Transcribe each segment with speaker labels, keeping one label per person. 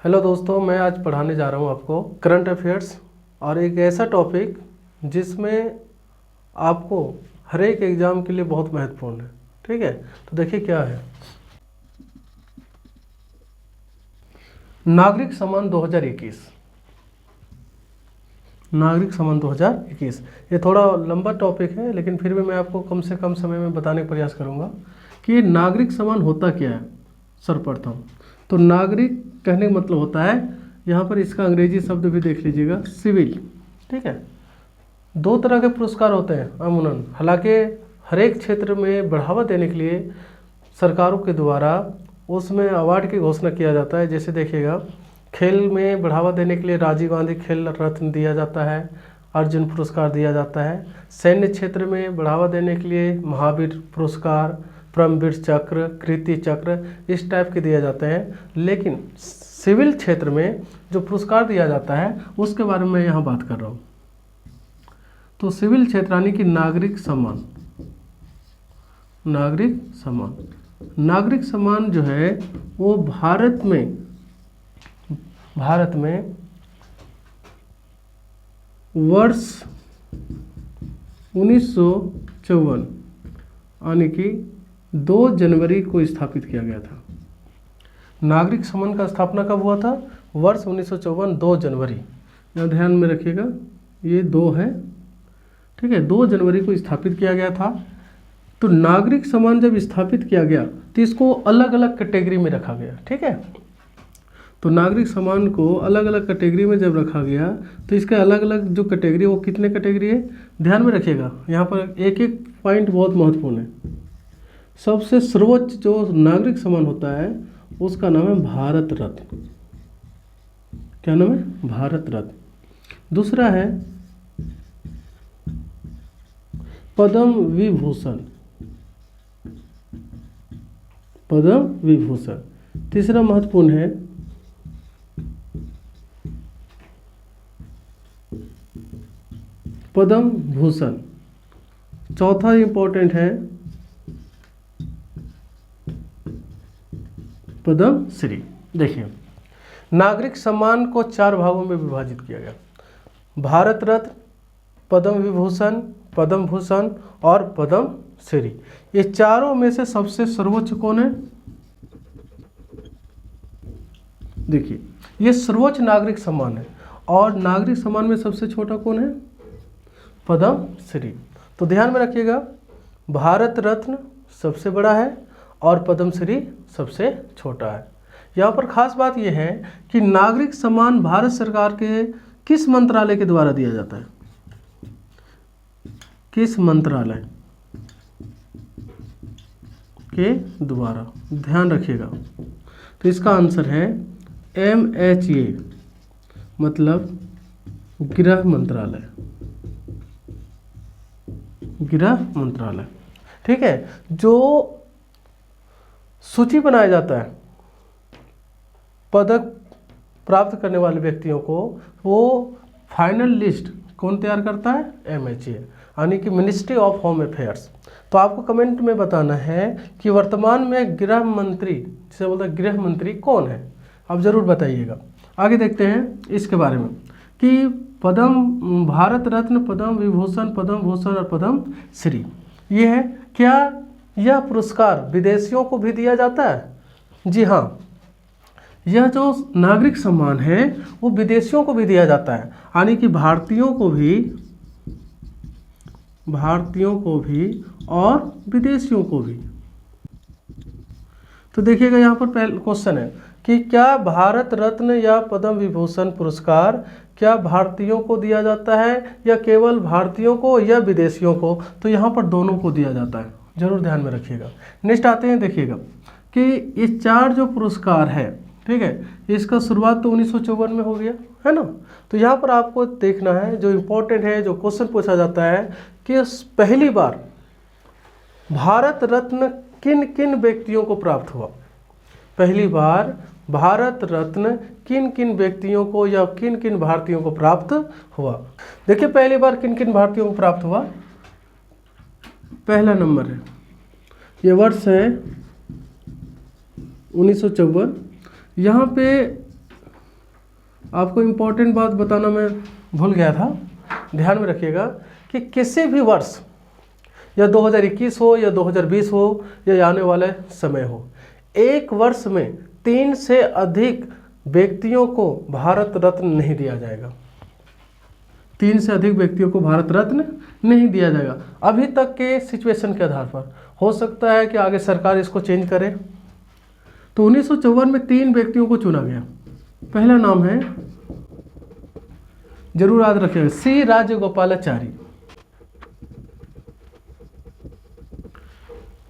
Speaker 1: Hello दोस्तों, मैं आज पढ़ाने जा रहा हूँ आपको करंट अफेयर्स और एक ऐसा टॉपिक जिसमें आपको हर एक एग्ज़ाम के लिए बहुत महत्वपूर्ण है। ठीक है, तो देखिए क्या है। नागरिक सम्मान 2021। नागरिक सम्मान 2021 ये थोड़ा लंबा टॉपिक है, लेकिन फिर भी मैं आपको कम से कम समय में बताने का प्रयास करूँगा कि नागरिक सम्मान होता क्या है। सर्वप्रथम तो नागरिक कहने का मतलब होता है, यहाँ पर इसका अंग्रेजी शब्द भी देख लीजिएगा, सिविल। ठीक है, दो तरह के पुरस्कार होते हैं अमूमन, हालांकि हर एक क्षेत्र में बढ़ावा देने के लिए सरकारों के द्वारा उसमें अवार्ड की घोषणा किया जाता है। जैसे देखिएगा, खेल में बढ़ावा देने के लिए राजीव गांधी खेल रत्न दिया जाता है, अर्जुन पुरस्कार दिया जाता है। सैन्य क्षेत्र में बढ़ावा देने के लिए महावीर पुरस्कार, परमवीर चक्र, कीर्ति चक्र, इस टाइप के दिए जाते हैं। लेकिन सिविल क्षेत्र में जो पुरस्कार दिया जाता है उसके बारे में मैं यहाँ बात कर रहा हूँ। तो सिविल क्षेत्र यानी कि नागरिक सम्मान। नागरिक सम्मान, नागरिक सम्मान जो है वो भारत में वर्ष 1954 यानी कि 2 जनवरी को स्थापित किया गया था। नागरिक सम्मान का स्थापना कब हुआ था? वर्ष 1954 2 जनवरी। यहाँ ध्यान में रखिएगा, ये 2 है। ठीक है, 2 जनवरी को स्थापित किया गया था। तो नागरिक सम्मान जब स्थापित किया गया तो इसको अलग अलग कैटेगरी में रखा गया। ठीक है, तो नागरिक सम्मान को अलग अलग कैटेगरी में जब रखा गया तो इसके अलग अलग जो कैटेगरी, वो कितने कैटेगरी है ध्यान में रखिएगा। यहाँ पर एक एक पॉइंट बहुत महत्वपूर्ण है। सबसे सर्वोच्च जो नागरिक सम्मान होता है उसका नाम है भारत रत्न। क्या नाम है? भारत रत्न। दूसरा है पद्म विभूषण। पद्म विभूषण। तीसरा महत्वपूर्ण है पद्म भूषण। चौथा इंपॉर्टेंट है पद्म श्री। देखिए, नागरिक सम्मान को 4 भागों में विभाजित किया गया: भारत रत्न, पद्म विभूषण, पद्म भूषण और पद्म श्री। ये चारों में से सबसे सर्वोच्च कौन है? देखिए, ये सर्वोच्च नागरिक सम्मान है। और नागरिक सम्मान में सबसे छोटा कौन है? पद्म श्री। तो ध्यान में रखिएगा, भारत रत्न सबसे बड़ा है और पद्म श्री सबसे छोटा है। यहाँ पर खास बात यह है कि नागरिक सम्मान भारत सरकार के किस मंत्रालय के द्वारा दिया जाता है? किस मंत्रालय के द्वारा? ध्यान रखिएगा। तो इसका आंसर है MHA, मतलब गृह मंत्रालय। गृह मंत्रालय। ठीक है, जो सूची बनाया जाता है पदक प्राप्त करने वाले व्यक्तियों को, वो फाइनल लिस्ट कौन तैयार करता है? MHA, यानी कि मिनिस्ट्री ऑफ होम अफेयर्स। तो आपको कमेंट में बताना है कि वर्तमान में गृह मंत्री, जिसे बोलते हैं गृह मंत्री, कौन है? आप जरूर बताइएगा। आगे देखते हैं इसके बारे में कि पद्म, भारत रत्न, पद्म विभूषण, पद्म भूषण और पद्म श्री ये है। क्या यह पुरस्कार विदेशियों को भी दिया जाता है? जी हाँ, यह जो नागरिक सम्मान है वो विदेशियों को भी दिया जाता है, यानी कि भारतीयों को भी और विदेशियों को भी। तो देखिएगा, यहाँ पर पहला क्वेश्चन है कि क्या भारत रत्न या पद्म विभूषण पुरस्कार क्या भारतीयों को दिया जाता है या केवल भारतीयों को या विदेशियों को? तो यहाँ पर दोनों को दिया जाता है, जरूर ध्यान में रखिएगा। नेक्स्ट आते हैं, देखिएगा कि ये 4 जो पुरस्कार है, ठीक है, इसका शुरुआत तो 1954 में हो गया है ना। तो यहाँ पर आपको देखना है, जो इम्पोर्टेंट है, जो क्वेश्चन पूछा जाता है कि पहली बार भारत रत्न किन किन व्यक्तियों को प्राप्त हुआ? पहली बार भारत रत्न किन किन व्यक्तियों को या किन किन भारतीयों को प्राप्त हुआ? देखिए, पहली बार किन किन भारतीयों को प्राप्त हुआ। पहला नंबर है, ये वर्ष है 1954। यहाँ पे आपको इम्पोर्टेंट बात बताना मैं भूल गया था, ध्यान में रखिएगा कि किसी भी वर्ष या 2021 हो या 2020 हो या आने वाले समय हो, एक वर्ष में 3 से अधिक व्यक्तियों को भारत रत्न नहीं दिया जाएगा। 3 से अधिक व्यक्तियों को भारत रत्न नहीं दिया जाएगा अभी तक के सिचुएशन के आधार पर। हो सकता है कि आगे सरकार इसको चेंज करे। तो 1954 में 3 व्यक्तियों को चुना गया। पहला नाम है, जरूर याद रखिएगा, सी राजगोपालाचारी।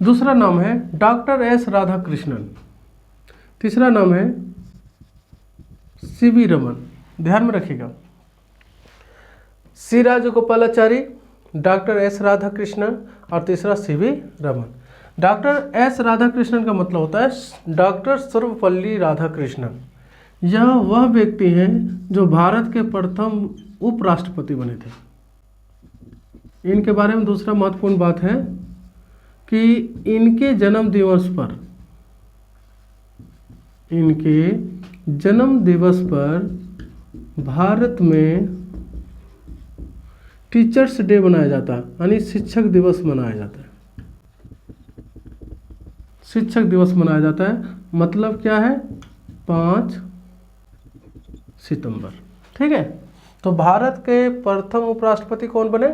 Speaker 1: दूसरा नाम है डॉक्टर एस राधाकृष्णन। तीसरा नाम है सीवी रमन। ध्यान में रखिएगा, सी राजगोपालाचारी, डॉक्टर एस राधाकृष्णन और तीसरा CV Raman. Doctor S Radhakrishnan का मतलब होता है डॉक्टर सर्वपल्ली राधाकृष्णन। यह वह व्यक्ति हैं जो भारत के प्रथम उपराष्ट्रपति बने थे। इनके बारे में दूसरा महत्वपूर्ण बात है कि इनके जन्म दिवस पर भारत में टीचर्स डे मनाया जाता है, यानी शिक्षक दिवस मनाया जाता है। शिक्षक दिवस मनाया जाता है, मतलब क्या है, 5 सितंबर। ठीक है, तो भारत के प्रथम उपराष्ट्रपति कौन बने,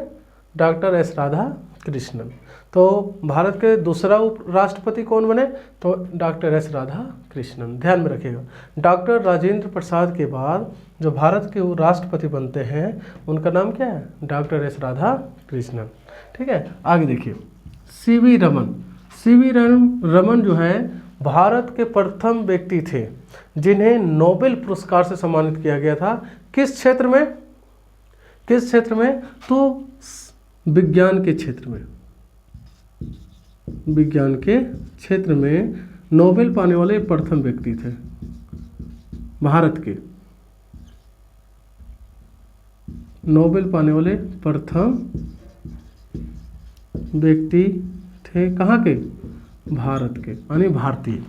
Speaker 1: डॉक्टर एस राधाकृष्णन। तो भारत के दूसरा उपराष्ट्रपति कौन बने, तो डॉक्टर एस राधाकृष्णन। ध्यान में रखिएगा, डॉक्टर राजेंद्र प्रसाद के बाद जो भारत के राष्ट्रपति बनते हैं उनका नाम क्या है, डॉक्टर एस राधाकृष्णन। ठीक है, आगे देखिए, सीवी रमन। सीवी रमन जो है भारत के प्रथम व्यक्ति थे जिन्हें नोबेल पुरस्कार से सम्मानित किया गया था। किस क्षेत्र में, तो विज्ञान के क्षेत्र में नोबेल पाने वाले प्रथम व्यक्ति थे। भारत के नोबेल पाने वाले प्रथम व्यक्ति थे, कहाँ के, भारत के, यानी भारतीय।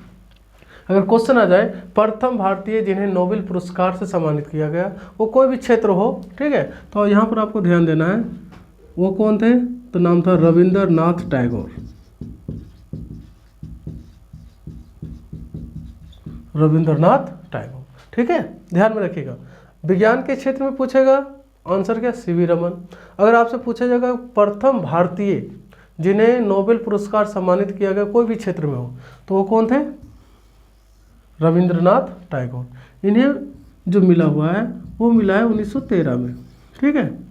Speaker 1: अगर क्वेश्चन आ जाए प्रथम भारतीय जिन्हें नोबेल पुरस्कार से सम्मानित किया गया, वो कोई भी क्षेत्र हो, ठीक है, तो यहाँ पर आपको ध्यान देना है वो कौन थे, तो नाम था रविंद्रनाथ टैगोर। रविंद्रनाथ टैगोर। ठीक है, ध्यान में रखिएगा, विज्ञान के क्षेत्र में पूछेगा, आंसर क्या, सीवी रमन। अगर आपसे पूछा जाएगा प्रथम भारतीय जिन्हें नोबेल पुरस्कार सम्मानित किया गया कोई भी क्षेत्र में हो, तो वो कौन थे, रविंद्रनाथ टैगोर। इन्हें जो मिला हुआ है वो मिला है 1913 में। ठीक है,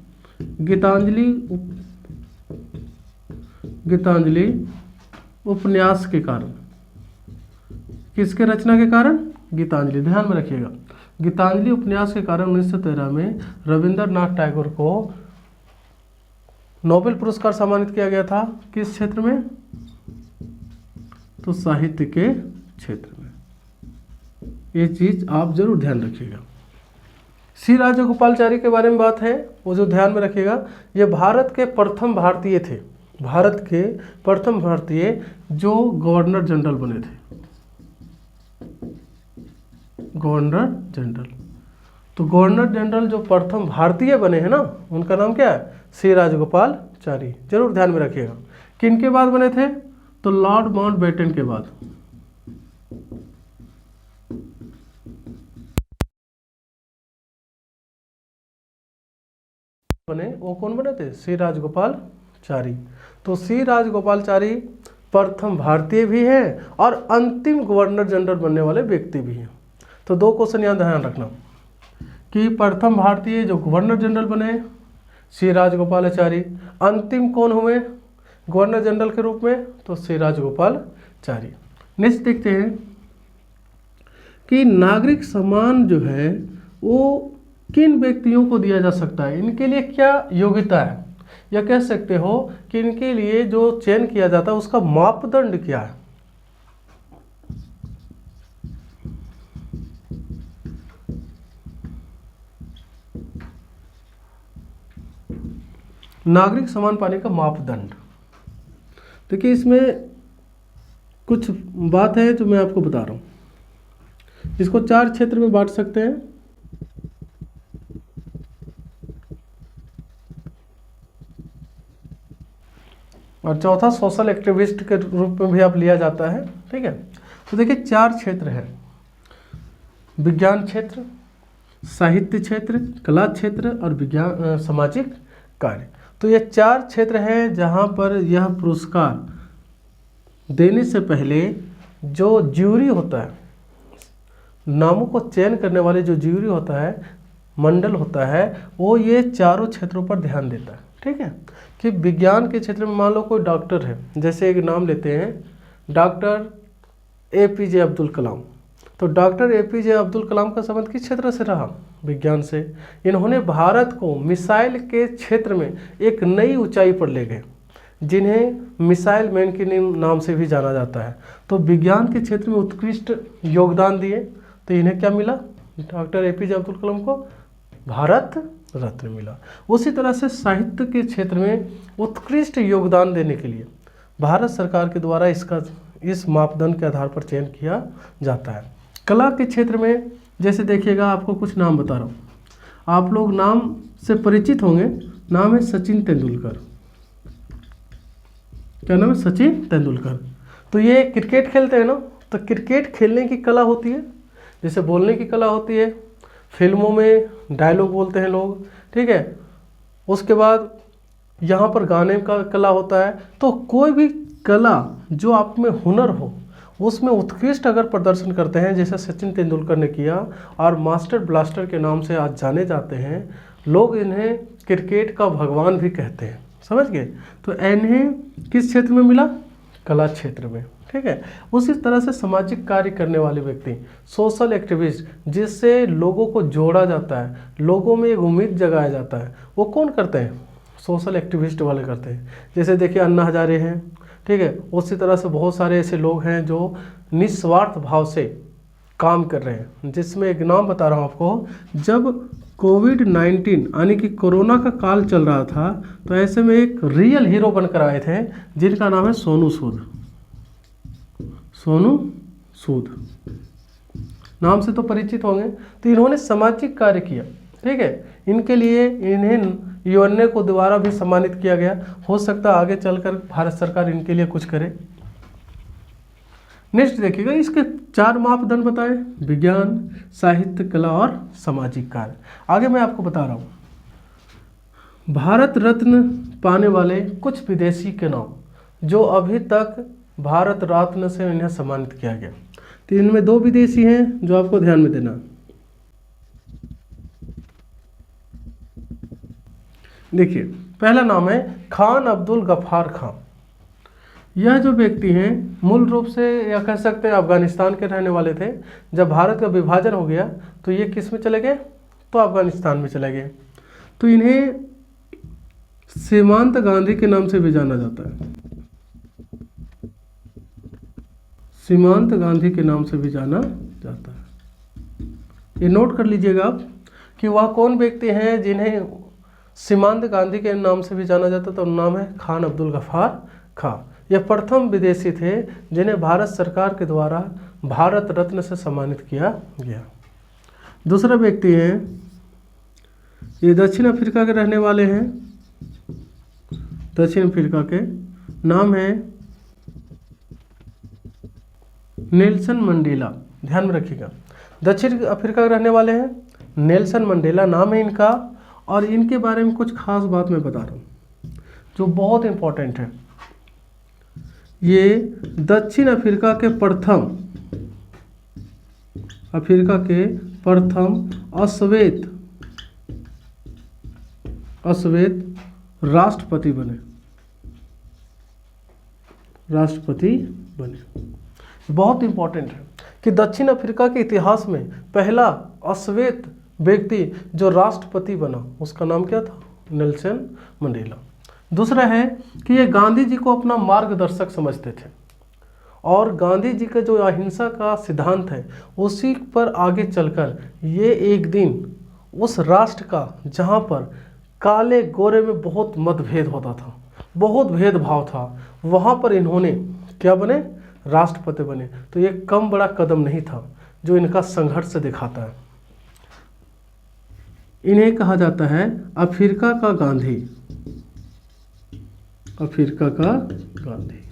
Speaker 1: गीतांजलि उपन्यास के कारण, किसके रचना के कारण, गीतांजलि। ध्यान में रखिएगा, गीतांजलि उपन्यास के कारण 1913 में रविंद्रनाथ टैगोर को नोबेल पुरस्कार सम्मानित किया गया था। किस क्षेत्र में, तो साहित्य के क्षेत्र में। ये चीज आप जरूर ध्यान रखिएगा। सी राजगोपालाचारी के बारे में बात है, वो जो ध्यान में रखिएगा, ये भारत के प्रथम भारतीय थे, भारत के प्रथम भारतीय जो गवर्नर जनरल बने थे, गवर्नर जनरल। तो गवर्नर जनरल जो प्रथम भारतीय बने हैं ना, उनका नाम क्या है, सी राजगोपालाचारी। जरूर ध्यान में रखिएगा। किन के बाद बने थे, तो लॉर्ड माउंटबेटन के बाद बने, वो कौन बने थे, सी राजगोपालाचारी। तो सी राजगोपालाचारी प्रथम भारतीय भी हैं और अंतिम गवर्नर जनरल बनने वाले व्यक्ति भी हैं। तो 2 क्वेश्चन यहाँ ध्यान रखना कि प्रथम भारतीय जो गवर्नर जनरल बने सी राजगोपालाचारी, अंतिम कौन हुए गवर्नर जनरल के रूप में, तो सी राजगोपालाचारी। नेक्स्ट देखते हैं कि नागरिक सम्मान जो है वो किन व्यक्तियों को दिया जा सकता है, इनके लिए क्या योग्यता है, या कह सकते हो कि इनके लिए जो चयन किया जाता है उसका मापदंड क्या है। नागरिक सम्मान पाने का मापदंड, देखिए इसमें कुछ बात है जो मैं आपको बता रहा हूँ। इसको 4 क्षेत्र में बांट सकते हैं। और चौथा सोशल एक्टिविस्ट के रूप में भी आप लिया जाता है। ठीक है, तो देखिए 4 क्षेत्र हैं, विज्ञान क्षेत्र, साहित्य क्षेत्र, कला क्षेत्र और विज्ञान सामाजिक कार्य। तो ये 4 क्षेत्र हैं जहाँ पर यह पुरस्कार देने से पहले जो ज्यूरी होता है, नामों को चयन करने वाले जो ज्यूरी होता है, मंडल होता है, वो ये चारों क्षेत्रों पर ध्यान देता है। ठीक है, कि विज्ञान के क्षेत्र में मान लो कोई डॉक्टर है, जैसे एक नाम लेते हैं डॉक्टर APJ अब्दुल कलाम। तो डॉक्टर APJ अब्दुल कलाम का संबंध किस क्षेत्र से रहा? विज्ञान से। इन्होंने भारत को मिसाइल के क्षेत्र में एक नई ऊंचाई पर ले गए, जिन्हें मिसाइल मैन के नाम से भी जाना जाता है। तो विज्ञान के क्षेत्र में उत्कृष्ट योगदान दिए, तो इन्हें क्या मिला? डॉक्टर APJ अब्दुल कलाम को भारत रत्न मिला। उसी तरह से साहित्य के क्षेत्र में उत्कृष्ट योगदान देने के लिए भारत सरकार के द्वारा इस मापदंड के आधार पर चयन किया जाता है। कला के क्षेत्र में जैसे देखिएगा, आपको कुछ नाम बता रहा हूँ, आप लोग नाम से परिचित होंगे। नाम है सचिन तेंदुलकर। क्या नाम है? सचिन तेंदुलकर। तो ये क्रिकेट खेलते हैं ना, तो क्रिकेट खेलने की कला होती है, जैसे बोलने की कला होती है, फिल्मों में डायलॉग बोलते हैं लोग। ठीक है, उसके बाद यहाँ पर गाने का कला होता है। तो कोई भी कला जो आप में हुनर हो, उसमें उत्कृष्ट अगर प्रदर्शन करते हैं, जैसे सचिन तेंदुलकर ने किया और मास्टर ब्लास्टर के नाम से आज जाने जाते हैं, लोग इन्हें क्रिकेट का भगवान भी कहते हैं। समझ गए? तो इन्हें किस क्षेत्र में मिला? कला क्षेत्र में। ठीक है, उसी तरह से सामाजिक कार्य करने वाले व्यक्ति, सोशल एक्टिविस्ट, जिससे लोगों को जोड़ा जाता है, लोगों में एक उम्मीद जगाया जाता है, वो कौन करते हैं? सोशल एक्टिविस्ट वाले करते हैं। जैसे देखिए अन्ना हजारे हैं। ठीक है, उसी तरह से बहुत सारे ऐसे लोग हैं जो निस्वार्थ भाव से काम कर रहे हैं, जिसमें एक नाम बता रहा हूँ आपको। जब कोविड-19 यानी कि कोरोना का काल चल रहा था, तो ऐसे में एक रियल हीरो बनकर आए थे, जिनका नाम है सोनू सूद। सोनू सूद नाम से तो परिचित होंगे। तो इन्होंने सामाजिक कार्य किया। ठीक है, इनके लिए इन्हें यूएनए को दोबारा भी सम्मानित किया गया। हो सकता है आगे चलकर भारत सरकार इनके लिए कुछ करे। नेक्स्ट देखिएगा, इसके 4 मापदंड बताए, विज्ञान, साहित्य, कला और सामाजिक कार्य। आगे मैं आपको बता रहा हूँ भारत रत्न पाने वाले कुछ विदेशी के नाम, जो अभी तक भारत रत्न से इन्हें सम्मानित किया गया। तो इनमें 2 विदेशी हैं जो आपको ध्यान में देना। देखिए, पहला नाम है खान अब्दुल गफ्फार खान। यह जो व्यक्ति हैं मूल रूप से या कह सकते हैं अफगानिस्तान के रहने वाले थे। जब भारत का विभाजन हो गया तो ये किस में चले गए? तो अफगानिस्तान में चले गए। तो इन्हें सीमांत गांधी के नाम से भी जाना जाता है। सीमांत गांधी के नाम से भी जाना जाता है। ये नोट कर लीजिएगा आप कि वह कौन व्यक्ति हैं जिन्हें सीमांत गांधी के नाम से भी जाना जाता है। तो नाम है खान अब्दुल गफ्फार खान। यह प्रथम विदेशी थे जिन्हें भारत सरकार के द्वारा भारत रत्न से सम्मानित किया गया। दूसरा व्यक्ति है, ये दक्षिण अफ्रीका के रहने वाले हैं। दक्षिण अफ्रीका के नाम है नेल्सन मंडेला। ध्यान में रखिएगा, दक्षिण अफ्रीका के रहने वाले हैं, नेल्सन मंडेला नाम है इनका। और इनके बारे में कुछ खास बात मैं बता रहा हूँ जो बहुत इंपॉर्टेंट है। ये दक्षिण अफ्रीका के प्रथम अश्वेत राष्ट्रपति बने। बहुत इंपॉर्टेंट है कि दक्षिण अफ्रीका के इतिहास में पहला अश्वेत व्यक्ति जो राष्ट्रपति बना, उसका नाम क्या था? Nelson Mandela. दूसरा है कि ये गांधी जी को अपना मार्गदर्शक समझते थे और गांधी जी का जो अहिंसा का सिद्धांत है उसी पर आगे चलकर ये एक दिन उस राष्ट्र का, जहाँ पर काले गोरे में बहुत मतभेद होता था, बहुत भेदभाव था, वहाँ पर इन्होंने क्या बने? राष्ट्रपति बने। तो ये कम बड़ा कदम नहीं था जो इनका संघर्ष दिखाता है। इन्हें कहा जाता है अफ्रीका का गांधी। अफ्रीका का गांधी।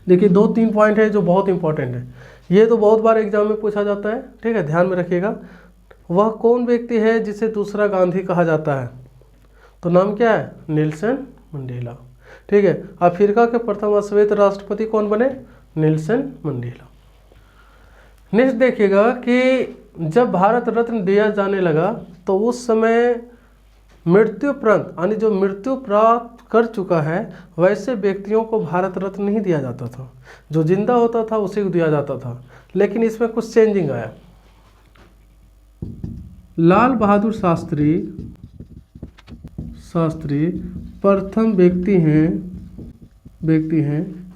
Speaker 1: देखिए 2-3 पॉइंट है जो बहुत इंपॉर्टेंट है, ये तो बहुत बार एग्जाम में पूछा जाता है, ठीक है, ध्यान में रखिएगा। वह कौन व्यक्ति है जिसे दूसरा गांधी कहा जाता है? तो नाम क्या है? Nelson Mandela. ठीक है, अफ्रीका के प्रथम अश्वेत राष्ट्रपति कौन बने? Nelson Mandela. नेक्स्ट देखिएगा कि जब भारत रत्न दिया जाने लगा तो उस समय मृत्युपरांत यानी जो मृत्यु प्राप्त कर चुका है वैसे व्यक्तियों को भारत रत्न नहीं दिया जाता था, जो जिंदा होता था उसी को दिया जाता था। लेकिन इसमें कुछ चेंजिंग आया। लाल बहादुर शास्त्री प्रथम व्यक्ति हैं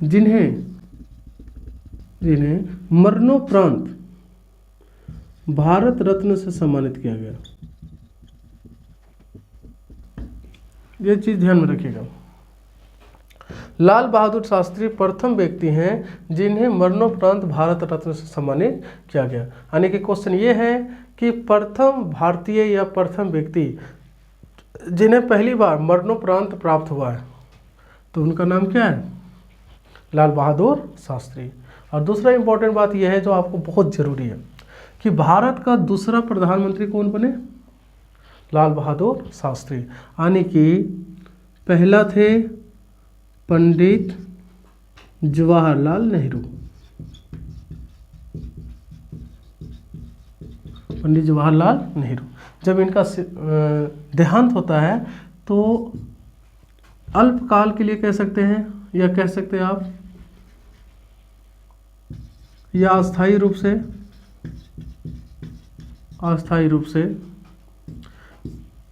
Speaker 1: जिन्हें मरणोपरांत भारत रत्न से सम्मानित किया गया। ये चीज ध्यान में रखिएगा। लाल बहादुर शास्त्री प्रथम व्यक्ति हैं जिन्हें मरणोपरांत भारत रत्न से सम्मानित किया गया। यानी कि क्वेश्चन ये है कि प्रथम भारतीय या प्रथम व्यक्ति जिन्हें पहली बार मरणोपरांत प्राप्त हुआ है तो उनका नाम क्या है? लाल बहादुर शास्त्री। और दूसरा इंपॉर्टेंट बात यह है जो आपको बहुत जरूरी है कि भारत का दूसरा प्रधानमंत्री कौन बने? लाल बहादुर शास्त्री। यानी कि पहला थे पंडित जवाहरलाल नेहरू। पंडित जवाहरलाल नेहरू। जब इनका देहांत होता है तो अल्पकाल के लिए कह सकते हैं या कह सकते हैं आप या अस्थायी रूप से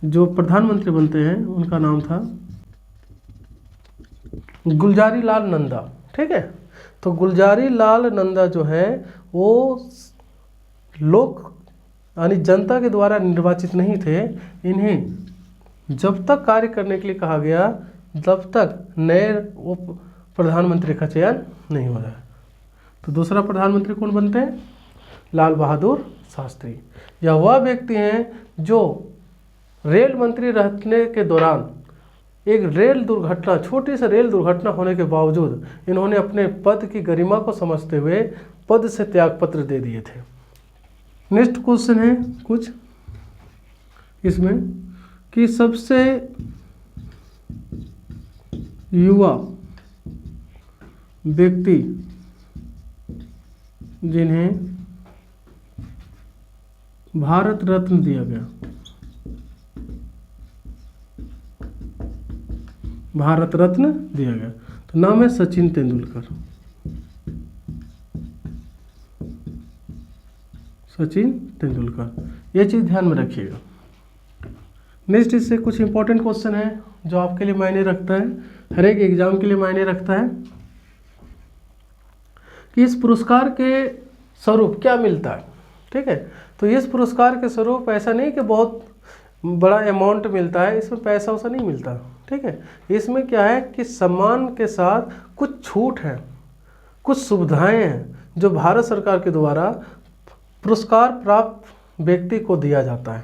Speaker 1: जो प्रधानमंत्री बनते हैं उनका नाम था गुलजारी लाल नंदा। ठीक है, तो गुलजारी लाल नंदा जो है वो लोग यानी जनता के द्वारा निर्वाचित नहीं थे। इन्हें जब तक कार्य करने के लिए कहा गया तब तक नए प्रधानमंत्री का चयन नहीं हो रहा है। तो दूसरा प्रधानमंत्री कौन बनते हैं? लाल बहादुर शास्त्री। यह वह व्यक्ति हैं जो रेल मंत्री रहने के दौरान एक रेल दुर्घटना, छोटी सी रेल दुर्घटना होने के बावजूद इन्होंने अपने पद की गरिमा को समझते हुए पद से त्यागपत्र दे दिए थे। नेक्स्ट क्वेश्चन है कुछ इसमें कि सबसे युवा व्यक्ति जिन्हें भारत रत्न दिया गया। भारत रत्न दिया गया तो नाम है सचिन तेंदुलकर। सचिन तेंदुलकर, ये चीज़ ध्यान में रखिएगा। नेक्स्ट इससे कुछ इंपॉर्टेंट क्वेश्चन है जो आपके लिए मायने रखता है, हर एक एग्जाम के लिए मायने रखता है कि इस पुरस्कार के स्वरूप क्या मिलता है। ठीक है, तो इस पुरस्कार के स्वरूप ऐसा नहीं कि बहुत बड़ा अमाउंट मिलता है, इसमें पैसा वैसा नहीं मिलता। ठीक है, इसमें क्या है कि सम्मान के साथ कुछ छूट है, कुछ सुविधाएं हैं जो भारत सरकार के द्वारा पुरस्कार प्राप्त व्यक्ति को दिया जाता है।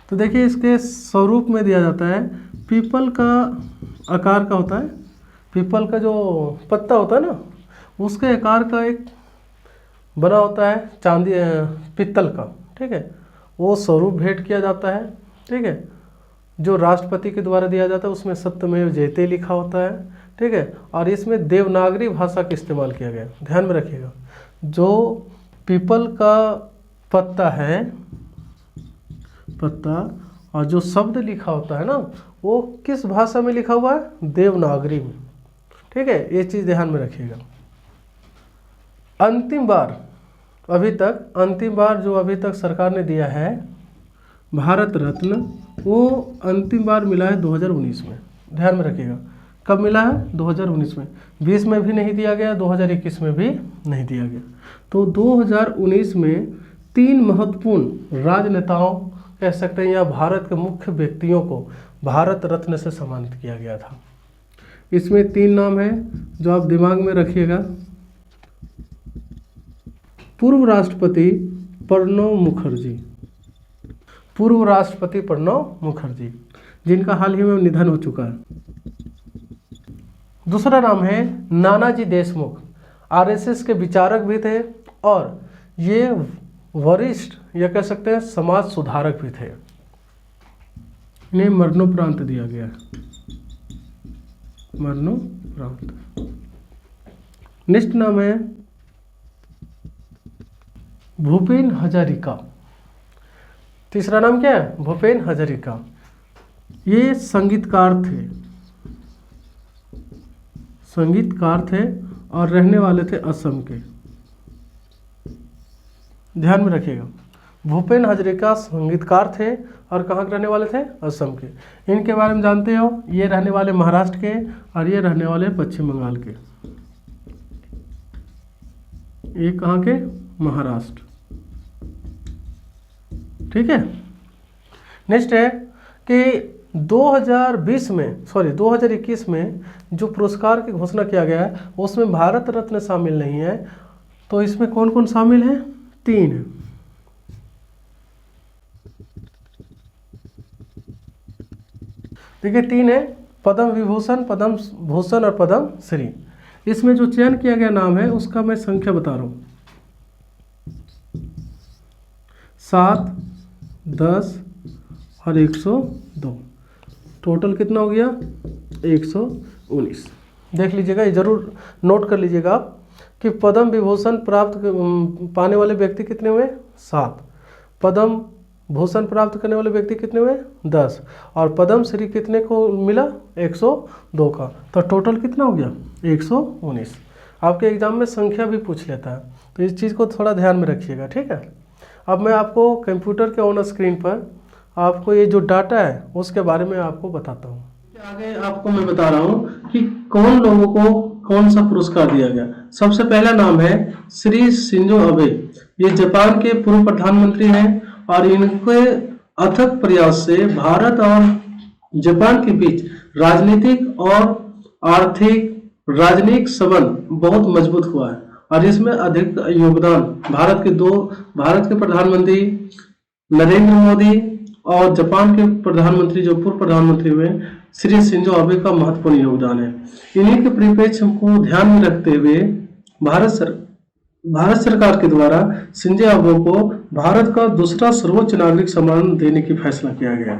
Speaker 1: तो देखिए इसके स्वरूप में दिया जाता है, पीपल का आकार का होता है, पीपल का जो पत्ता होता है ना उसके आकार का एक बना होता है चांदी पीतल का। ठीक है, वो स्वरूप भेंट किया जाता है। ठीक है, जो राष्ट्रपति के द्वारा दिया जाता है उसमें सत्यमेव जयते लिखा होता है। ठीक है, और इसमें देवनागरी भाषा का इस्तेमाल किया गया। ध्यान में रखिएगा, जो पीपल का पत्ता है, पत्ता, और जो शब्द लिखा होता है ना वो किस भाषा में लिखा हुआ है? देवनागरी में। ठीक है, ये चीज़ ध्यान में रखिएगा। अंतिम बार जो अभी तक सरकार ने दिया है भारत रत्न, वो अंतिम बार मिला है 2019 में। ध्यान में रखिएगा, कब मिला है? 2019 में। 20 में भी नहीं दिया गया, 2021 में भी नहीं दिया गया। तो 2019 में 3 महत्वपूर्ण राजनेताओं कह सकते हैं या भारत के मुख्य व्यक्तियों को भारत रत्न से सम्मानित किया गया था। इसमें 3 नाम हैं जो आप दिमाग में रखिएगा। पूर्व राष्ट्रपति प्रणब मुखर्जी, जिनका हाल ही में निधन हो चुका है। दूसरा नाम है नानाजी देशमुख, आरएसएस के विचारक भी थे और ये वरिष्ठ या कह सकते हैं समाज सुधारक भी थे। इन्हें मरणोपरांत दिया गया है, मरणोपरांत। नेक्स्ट नाम है भूपेन हजारिका। तीसरा नाम क्या है? भूपेन हजारिका। ये संगीतकार थे और रहने वाले थे असम के। ध्यान में रखिएगा, भूपेन हजारिका संगीतकार थे और कहाँ के रहने वाले थे? असम के। इनके बारे में जानते हो, ये रहने वाले महाराष्ट्र के और ये रहने वाले पश्चिम बंगाल के। ये कहाँ के? महाराष्ट्र। ठीक है। नेक्स्ट है कि 2021 में जो पुरस्कार की घोषणा किया गया है उसमें भारत रत्न शामिल नहीं है। तो इसमें कौन कौन शामिल है? 3 है। देखिए 3 है, पद्म विभूषण, पद्म भूषण और पद्म श्री। इसमें जो चयन किया गया नाम है उसका मैं संख्या बता रहा हूँ, 7, 10 और 102। टोटल कितना हो गया? 119। देख लीजिएगा, ये जरूर नोट कर लीजिएगा आप कि पद्म विभूषण प्राप्त पाने वाले व्यक्ति कितने हुए? 7। पद्म भूषण प्राप्त करने वाले व्यक्ति कितने हुए? 10। और पद्म श्री कितने को मिला? 102 का। तो टोटल कितना हो गया? 119। आपके एग्जाम में संख्या भी पूछ लेता है, तो इस चीज़ को थोड़ा ध्यान में रखिएगा। ठीक है। अब मैं आपको कंप्यूटर के ऑन स्क्रीन पर आपको ये जो डाटा है उसके बारे में आपको बताता हूँ। आगे आपको मैं बता रहा हूँ कि कौन लोगों को कौन सा पुरस्कार दिया गया। सबसे पहला नाम है श्री शिंजो अबे। ये जापान के पूर्व प्रधानमंत्री हैं और इनके अथक प्रयास से भारत और जापान के बीच राजनीतिक और आर्थिक राजनयिक संबंध बहुत मजबूत हुआ है और इसमें अधिक योगदान भारत के प्रधानमंत्री नरेंद्र मोदी और जापान के प्रधानमंत्री जो पूर्व प्रधानमंत्री हुए श्री शिंजो अबे का महत्वपूर्ण योगदान है। इन्हीं के परिप्रेक्ष्य को ध्यान में रखते हुए भारत सरकार के द्वारा शिंजो अबे को भारत का दूसरा सर्वोच्च नागरिक सम्मान देने की फैसला किया गया।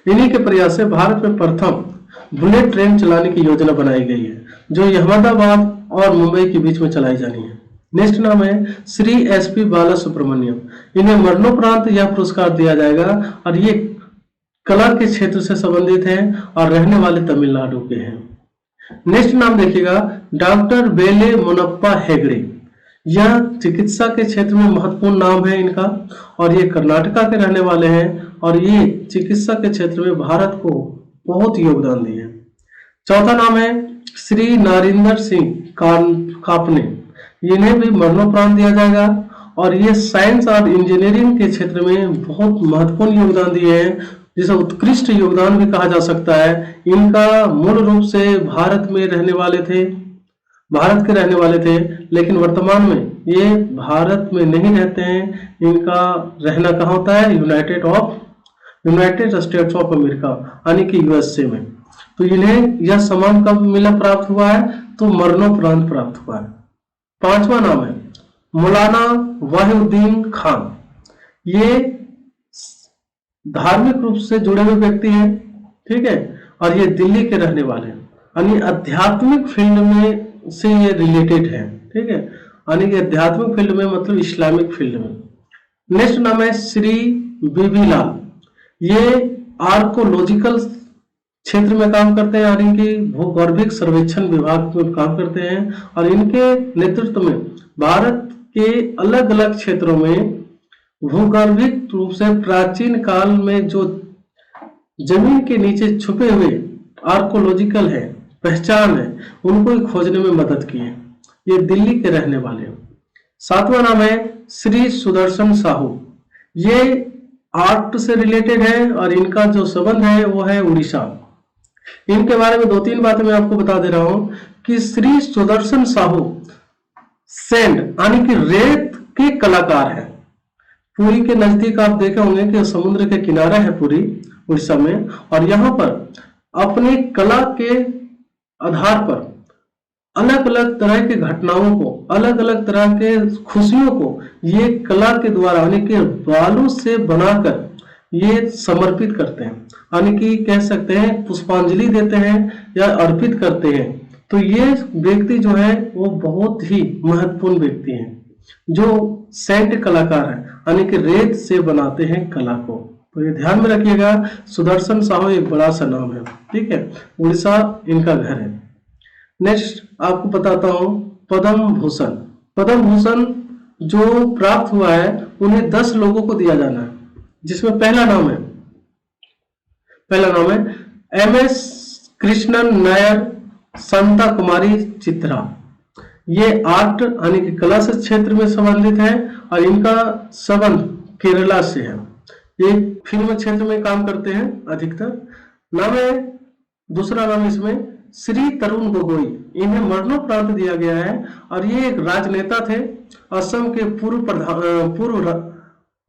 Speaker 1: इन्हीं के प्रयास से भारत में प्रथम बुलेट ट्रेन चलाने की योजना बनाई गई है जो अहमदाबाद और मुंबई के बीच में चलाई जानी है। नेक्स्ट नाम है श्री SP बाला सुब्रमण्यम। इन्हें मरणोपरांत यह पुरस्कार दिया जाएगा और ये कला के क्षेत्र से संबंधित हैं और रहने वाले तमिलनाडु के हैं। नेक्स्ट नाम देखिएगा डॉक्टर बेले मोनप्पा हेगड़े। यह चिकित्सा के क्षेत्र में महत्वपूर्ण नाम है इनका और ये कर्नाटका के रहने वाले हैं और ये चिकित्सा के क्षेत्र में भारत को बहुत योगदान दिए हैं। चौथा नाम है श्री नारिंदर सिंह कापने। इन्हें भी मरणोपरांत दिया जाएगा और ये साइंस और इंजीनियरिंग के क्षेत्र में बहुत महत्वपूर्ण योगदान दिए हैं, जिसे उत्कृष्ट योगदान भी कहा जा सकता है। इनका मूल रूप से भारत के रहने वाले थे, लेकिन वर्तमान में ये भारत में नहीं रहते हैं। इनका रहना कहाँ होता है? यूनाइटेड स्टेट्स ऑफ अमेरिका यानी कि USA में। तो इन्हें यह सम्मान कब प्राप्त हुआ है? तो मरणोपरांत प्राप्त हुआ है। 5वां नाम है मौलाना वाहिउद्दीन खान। ये धार्मिक रूप से जुड़े हुए व्यक्ति हैं, ठीक है, और ये दिल्ली के रहने वाले हैं, यानी आध्यात्मिक फील्ड में से ये रिलेटेड है, ठीक है, यानी कि आध्यात्मिक फील्ड में मतलब इस्लामिक फील्ड में। नेक्स्ट नाम है श्री बीबी लाल। ये आर्कोलॉजिकल क्षेत्र में काम करते हैं, यानी कि भूगर्भिक सर्वेक्षण विभाग में काम करते हैं और इनके नेतृत्व में भारत के अलग अलग क्षेत्रों में भूगर्भिक रूप से प्राचीन काल में जो जमीन के नीचे छुपे हुए आर्कोलॉजिकल है, पहचान है, उनको खोजने में मदद की है। ये दिल्ली के रहने वाले हैं। 7वां नाम है श्री सुदर्शन साहू। ये आर्ट से रिलेटेड है और इनका जो संबंध है वो है उड़ीसा। इनके बारे में 2-3 बातें मैं आपको बता दे रहा हूं कि श्री सुदर्शन साहू सैंड यानी कि रेत के कलाकार है। पुरी के नजदीक आप देखे होंगे कि समुद्र के किनारा है पुरी उड़ीसा में, और यहाँ पर अपनी कला के आधार पर अलग अलग तरह के घटनाओं को, अलग अलग तरह के खुशियों को ये कला के द्वारा यानी कि बालू से बनाकर ये समर्पित करते हैं, यानी कि कह सकते हैं पुष्पांजलि देते हैं या अर्पित करते हैं। तो ये व्यक्ति जो है वो बहुत ही महत्वपूर्ण व्यक्ति हैं, जो सेंट कलाकार है, यानी कि रेत से बनाते हैं कला को। तो ये ध्यान में रखिएगा, सुदर्शन साहू एक बड़ा सा नाम है, ठीक है, उड़ीसा इनका घर है। नेक्स्ट आपको बताता हूं पद्म भूषण। पद्म भूषण जो प्राप्त हुआ है उन्हें 10 लोगों को दिया जाना है, जिसमें पहला नाम है एमएस कृष्णन नायर शांता कुमारी चित्रा। ये आर्ट यानी कि कला से क्षेत्र में संबंधित है और इनका संबंध केरला से है। ये फिल्म क्षेत्र में काम करते हैं अधिकतर। नाम है, दूसरा नाम इसमें श्री तरुण गोगोई। इन्हें मरणोपरांत दिया गया है और ये एक राजनेता थे, असम के पूर्व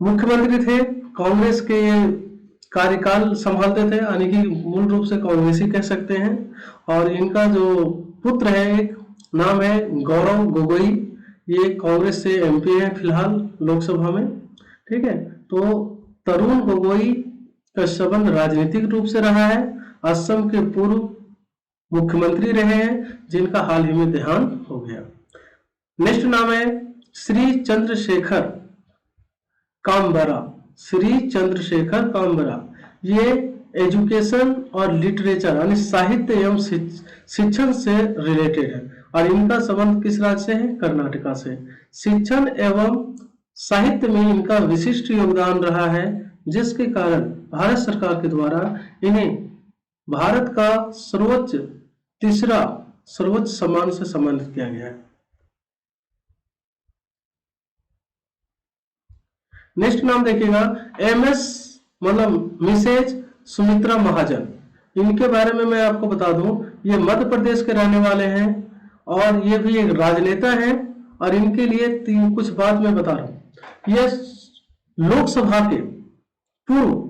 Speaker 1: मुख्यमंत्री थे, कांग्रेस के ये कार्यकाल संभालते थे, यानी कि मूल रूप से कांग्रेसी कह सकते हैं। और इनका जो पुत्र है एक नाम है गौरव गोगोई, ये कांग्रेस से एमपी है फिलहाल लोकसभा में, ठीक है। तो तरुण गोगोई का संबंध राजनीतिक रूप से रहा है, असम के पूर्व मुख्यमंत्री रहे हैं, जिनका हाल ही में देहांत हो गया। नेक्स्ट नाम है श्री चंद्रशेखर कामबरा। श्री चंद्रशेखर कामबरा ये एजुकेशन और लिटरेचर यानी साहित्य एवं शिक्षण से रिलेटेड है और इनका संबंध किस राज्य से है? कर्नाटका से। शिक्षण एवं साहित्य में इनका विशिष्ट योगदान रहा है, जिसके कारण भारत सरकार के द्वारा इन्हें भारत का तीसरा सर्वोच्च सम्मान से सम्मानित किया गया है। नेक्स्ट नाम देखिएगा एमएस मतलब मिसेज सुमित्रा महाजन। इनके बारे में मैं आपको बता दूं, ये मध्य प्रदेश के रहने वाले हैं और ये भी एक राजनेता हैं और इनके लिए कुछ बात मैं बता रहा हूं। ये लोकसभा के पूर्व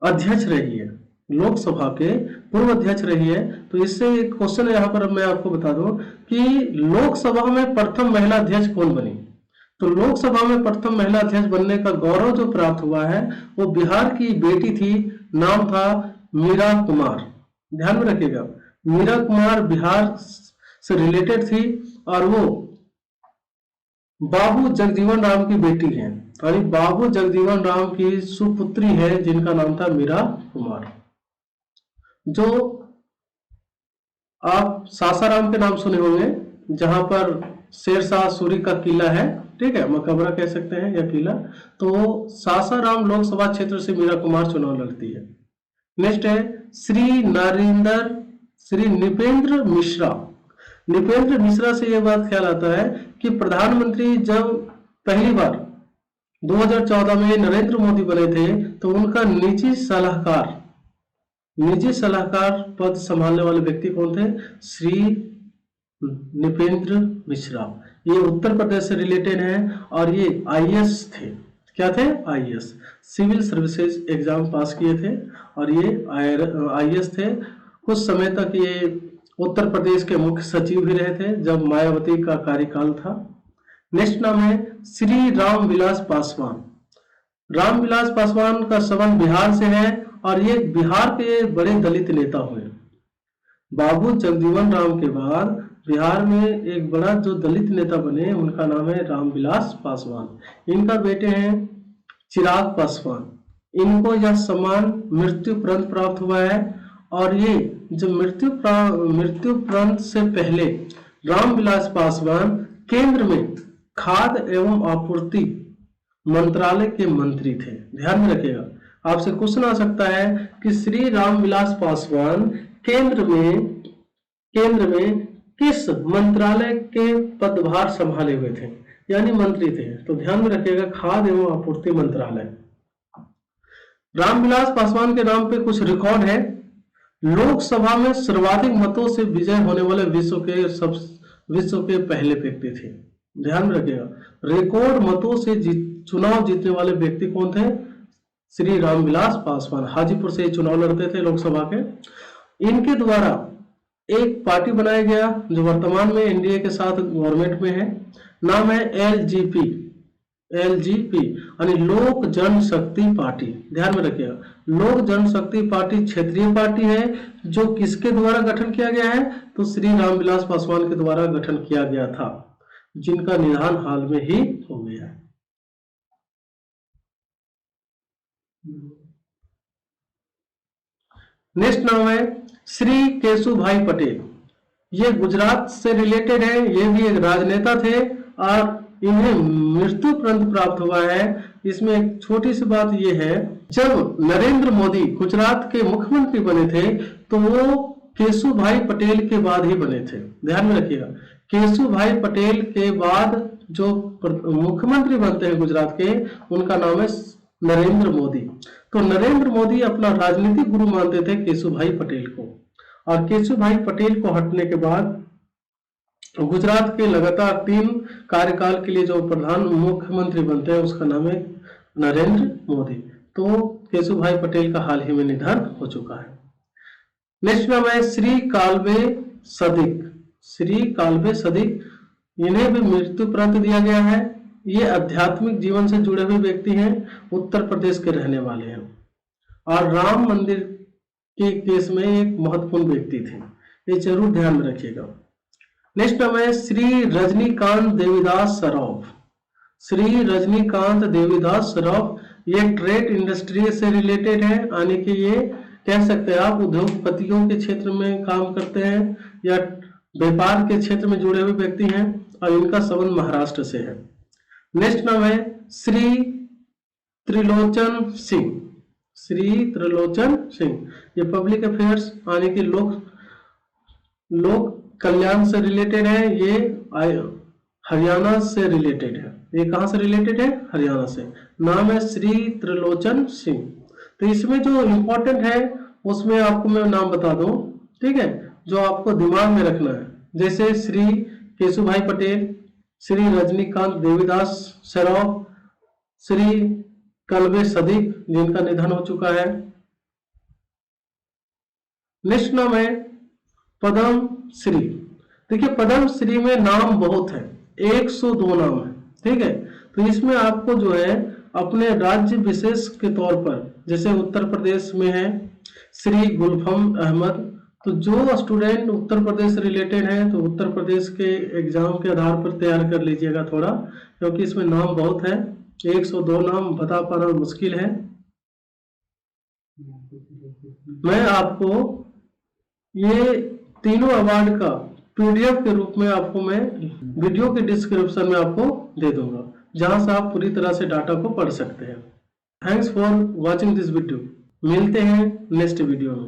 Speaker 1: अध्यक्ष रही है, लोकसभा के पूर्व अध्यक्ष रही है। तो इससे एक क्वेश्चन यहाँ पर मैं आपको बता दूं कि लोकसभा में प्रथम महिला अध्यक्ष कौन बनी। तो लोकसभा में प्रथम महिला अध्यक्ष बनने का गौरव जो प्राप्त हुआ है वो बिहार की बेटी थी, नाम था मीरा कुमार। ध्यान में रखिएगा, मीरा कुमार बिहार से रिलेटेड थी और वो बाबू जगजीवन राम की बेटी है, यानी बाबू जगजीवन राम की सुपुत्री है, जिनका नाम था मीरा कुमार। जो आप सासाराम के नाम सुने होंगे, जहां पर शेरशाह सूरी का किला है, ठीक है, मकबरा कह सकते हैं या किला। तो सासाराम लोकसभा क्षेत्र से मीरा कुमार चुनाव लड़ती है। नेक्स्ट है श्री नृपेंद्र मिश्रा। नृपेंद्र मिश्रा से यह बात ख्याल आता है कि प्रधानमंत्री जब पहली बार 2014 में नरेंद्र मोदी बने थे तो उनका निजी सलाहकार पद संभालने वाले व्यक्ति कौन थे? श्री नृपेंद्र मिश्रा। ये उत्तर प्रदेश से रिलेटेड है और ये आईएएस थे। क्या थे? IAS, civil services exam pass किए थे और ये आईएएस थे। कुछ समय तक ये उत्तर प्रदेश के मुख्य सचिव भी रहे थे जब मायावती का कार्यकाल था। नेक्स्ट नाम है श्री रामविलास पासवान। रामविलास पासवान का संबंध बिहार से है और ये बिहार के बड़े दलित नेता हुए। बाबू जगजीवन राम के बाद बिहार में एक बड़ा जो दलित नेता बने उनका नाम है रामविलास पासवान। इनका बेटे हैं चिराग पासवान। इनको यह सम्मान मृत्युपरंत प्राप्त हुआ है और ये जो मृत्युपरंत से पहले रामविलास पासवान केंद्र में खाद्य एवं आपूर्ति मंत्रालय के मंत्री थे। ध्यान में रखिएगा, आपसे क्वेश्चन आ सकता है कि श्री रामविलास पासवान केंद्र में किस मंत्रालय के पदभार संभाले हुए थे, यानी मंत्री थे। तो ध्यान में रखिएगा, खाद्य एवं आपूर्ति मंत्रालय। रामविलास पासवान के नाम पे कुछ रिकॉर्ड है। लोकसभा में सर्वाधिक मतों से विजय होने वाले विश्व के पहले व्यक्ति थे। ध्यान में रखिएगा, रिकॉर्ड मतों से चुनाव जीतने वाले व्यक्ति कौन थे? श्री रामविलास पासवान। हाजीपुर से चुनाव लड़ते थे लोकसभा के। इनके द्वारा एक पार्टी बनाया गया जो वर्तमान में एनडीए के साथ गवर्नमेंट में है, नाम है एलजीपी। एलजीपी यानी लोक जनशक्ति पार्टी, ध्यान में रखिएगा। लोक जनशक्ति पार्टी क्षेत्रीय पार्टी है जो किसके द्वारा गठन किया गया है, तो श्री रामविलास पासवान के द्वारा गठन किया गया था, जिनका निधन हाल में ही हो गया है। नेक्स्ट नाम है श्री केशुभाई पटेल। ये गुजरात से रिलेटेड है, ये भी एक राजनेता थे और इन्हें मृत्यु उपरांत प्राप्त हुआ है। इसमें एक छोटी सी बात यह है, जब नरेंद्र मोदी गुजरात के मुख्यमंत्री बने थे तो वो केशुभाई पटेल के बाद ही बने थे, ध्यान में रखिएगा। केशुभाई पटेल के बाद जो मुख्यमंत्री बनते हैं गुजरात के, उनका नाम है नरेंद्र मोदी। तो नरेंद्र मोदी अपना राजनीतिक गुरु मानते थे केशुभाई पटेल को, और केशुभाई पटेल को हटने के बाद गुजरात के लगातार 3 कार्यकाल के लिए जो प्रधान मुख्यमंत्री बनते हैं उसका नाम है नरेंद्र मोदी। तो केशुभाई पटेल का हाल ही में निधन हो चुका है। नेक्स्ट नाम है श्री काल्बे सदिक। श्री काल्बे सदिक, इन्हें भी मृत्यु उपरांत दिया गया है। ये आध्यात्मिक जीवन से जुड़े हुए व्यक्ति हैं, उत्तर प्रदेश के रहने वाले हैं और राम मंदिर के केस में एक महत्वपूर्ण व्यक्ति थे, ये जरूर ध्यान में रखिएगा। नेक्स्ट नाम है श्री रजनीकांत देवीदास सराफ। श्री रजनीकांत देवीदास सराफ, ये ट्रेड इंडस्ट्री से रिलेटेड है, यानी कि ये कह सकते हैं आप उद्योगपतियों के क्षेत्र में काम करते हैं या व्यापार के क्षेत्र में जुड़े हुए व्यक्ति हैं और इनका संबंध महाराष्ट्र से है। नेक्स्ट नाम है श्री त्रिलोचन सिंह। श्री त्रिलोचन सिंह, ये पब्लिक अफेयर्स यानी कि लोक कल्याण से रिलेटेड है। ये हरियाणा से रिलेटेड है। ये कहां से रिलेटेड है? हरियाणा से। नाम है श्री त्रिलोचन सिंह। तो इसमें जो इंपॉर्टेंट है उसमें आपको मैं नाम बता दूं, ठीक है, जो आपको दिमाग में रखना है। जैसे श्री केशुभाई पटेल, श्री रजनीकांत देवीदास सराफ, श्री कल्बे सदिक जिनका निधन हो चुका है। नेक्स्ट नाम है पद्म श्री। देखिए पद्म श्री में नाम बहुत है, 102 नाम है, ठीक है। तो इसमें आपको जो है अपने राज्य विशेष के तौर पर, जैसे उत्तर प्रदेश में है श्री गुलफम अहमद, तो जो स्टूडेंट उत्तर प्रदेश रिलेटेड है तो उत्तर प्रदेश के एग्जाम के आधार पर तैयार कर लीजिएगा थोड़ा, क्योंकि इसमें नाम बहुत है, 102 नाम बता पाना मुश्किल है। मैं आपको ये तीनों अवार्ड का पीडीएफ के रूप में आपको मैं वीडियो के डिस्क्रिप्शन में आपको दे दूंगा, जहां से आप पूरी तरह से डाटा को पढ़ सकते हैं। Thanks for watching this video. मिलते हैं नेक्स्ट वीडियो में।